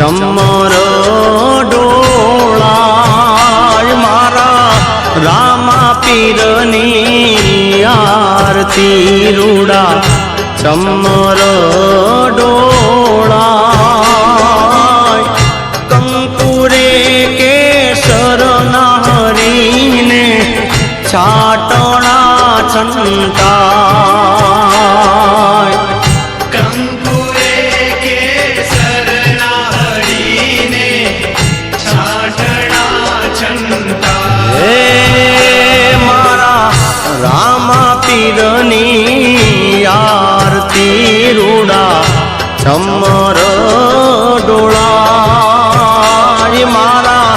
ચમર ડોળાય મારા રામા પીરની આરતી રૂડા ચમર ડોળાય કંકુરે કેસર નારીને છાટણા છંટાય કંકુરે કેસર નારીને છાટણા છંટાય હે મારા રામા પીરની આરતી રૂડા ચમર ડોળાય મારા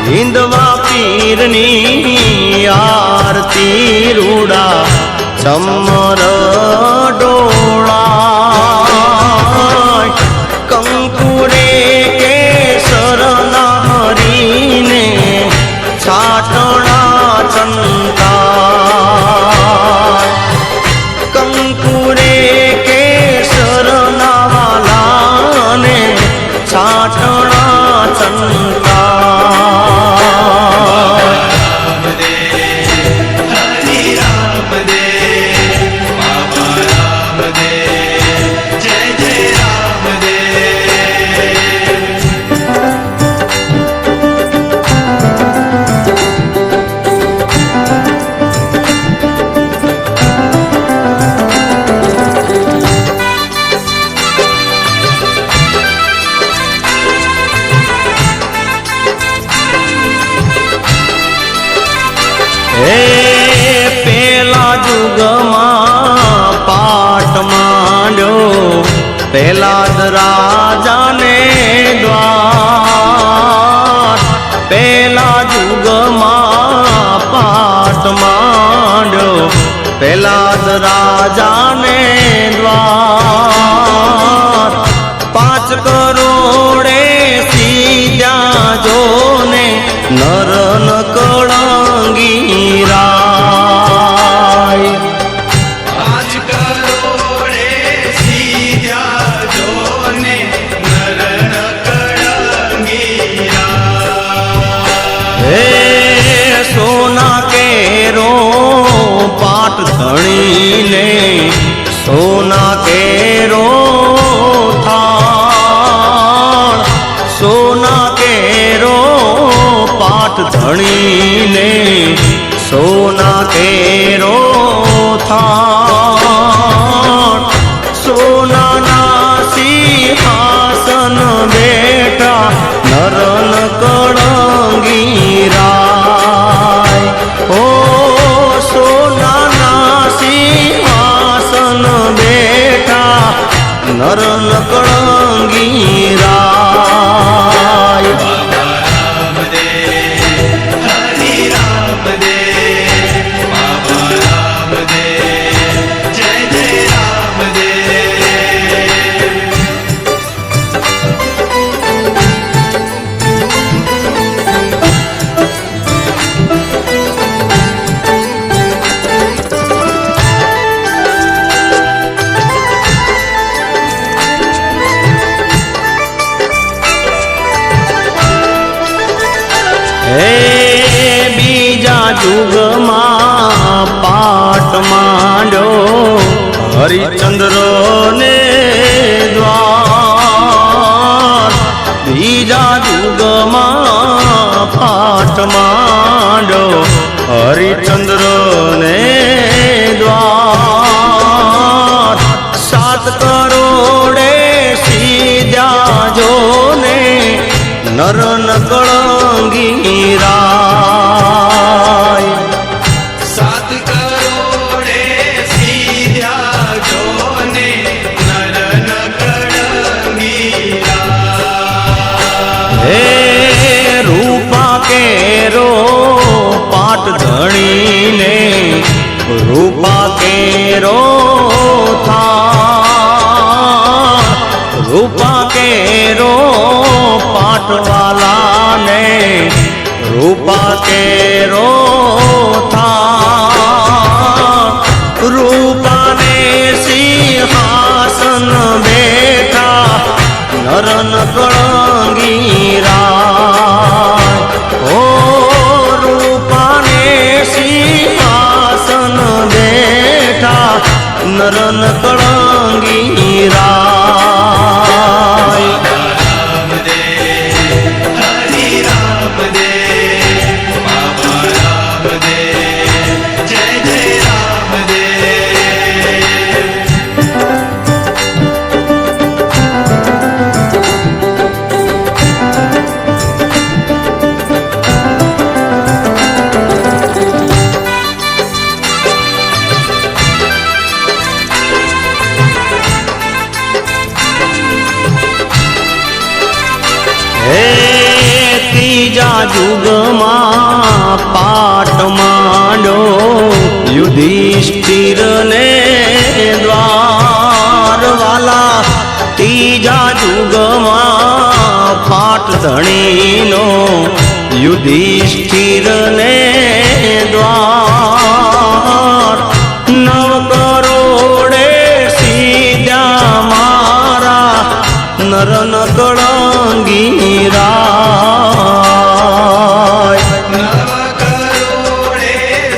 હિંદવા પીરની આરતી રૂડા ચમર ડોળાય કંકુરે કેસર નારીને છાટણા છંટાય કંકુરે કેસર નાવાલાને છાટણા છંટાય હરિ રામ દે બાબા રામ દે જય જય રામ દે હે પેલા જુગમાં પાટ માંડ્યો પેલા જ રાજાને દ્વાર પેલા જુગમાં પાટ માંડ્યો પેલા જ રાજાને દ્વાર 5 કરોડે સીધા જોને નર ન કળંગી રાય 5 કરોડે સીધા જોને નર ન કળંગી રાય હે સોના કેરો પાટ ધણીને સોના કેરો થાળ સોના કેરો પાટ ધણીને સોના કેરો થાળ સોનાના સિંહાસન બેઠા નરન કળંગી રાય ઓ સોનાના સિંહાસન બેઠા નરન કળંગી રાય બાબા રામ દે હરિ રામ દે બાબા રામ દે જય જય રામ દે હે બીજા જુગમાં પાટ માંડ્યો હરિચંદ્ર ને દ્વાર બીજા જુગમાં પાટ માંડ્યો હરિચંદ્ર ને દ્વાર 7 કરોડે સીધા જોને નર ન કળંગી રાય 7 કરોડે સીધા જોને નર ન કળંગી રાય હે રૂપા કેરો પાટ ધણીને રૂપા કેરો થાળ રૂપા કેરો પાટવાલાને રૂપા કેરો થાળ રૂપાને સિંહાસન બેઠા નર નરન કળંગી રાય ઓ રૂપાને સિંહાસન બેઠા નરન કળંગી રાય ત્રીજા યુગમાં પાટ માંડો યુધિષ્ઠિર ને દ્વારવાલા ત્રીજા યુગમાં પાટ ધણીનો યુધિષ્ઠિર ને દ્વાર નવ કરોડે સીધા મારા નરન કળંગી રાય નવ કરોડે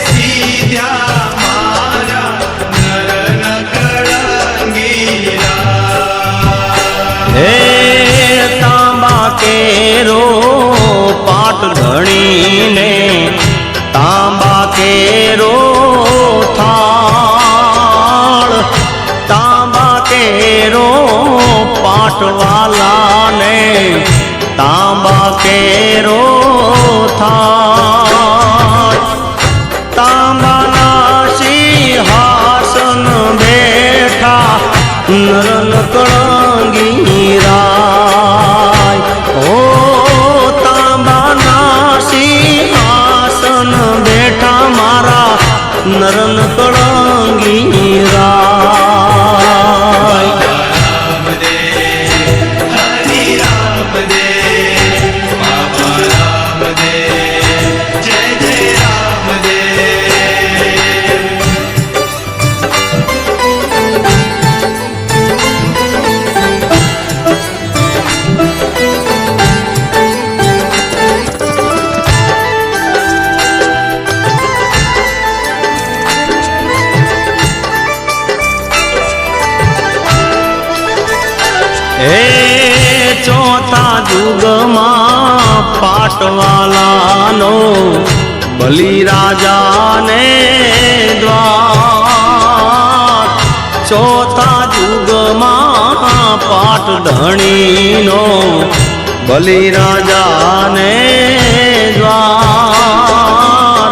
સીધ્યા મારા નરન કળંગી રાય હે તાંબા કેરો પાટ ધણીને તાંબા કેરો થાળ તાંબા કેરો પાટવાલાને તાંબા કેરો થાળ તાંબાના સિંહાસન બેઠા નરન કળંગી રાય ઓ તાંબાના સિંહાસન બેઠા મારા નરન કળંગી રાય હે ચોથા યુગમાં પાટવાલાનો બલિરાજાને દ્વાર ચોથા યુગમાં પાટ ધણીનો બલિરાજાને દ્વાર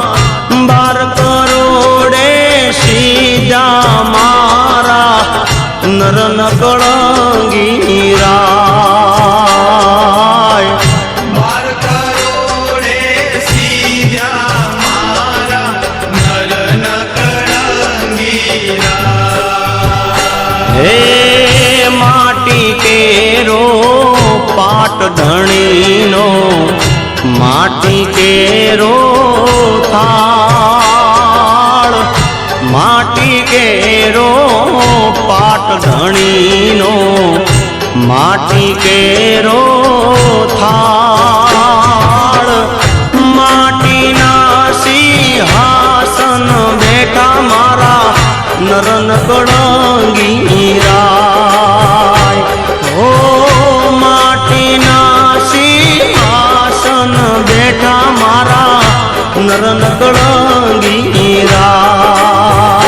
12 કરોડે સીધા મારા નરન કળંગી રાય 12 કરોડે સીધ્યા મારા નરન કળંગી રાય હે માટી કેરો પાટ ધણીનો માટી કેરો થાળ માટી કેરો પાટ ધણીનો માટી કેરો થાળ માટીના સિંહાસન બેઠા મારા નરન કળંગી રાય ઓ માટીના સિંહાસન બેઠા મારા નરન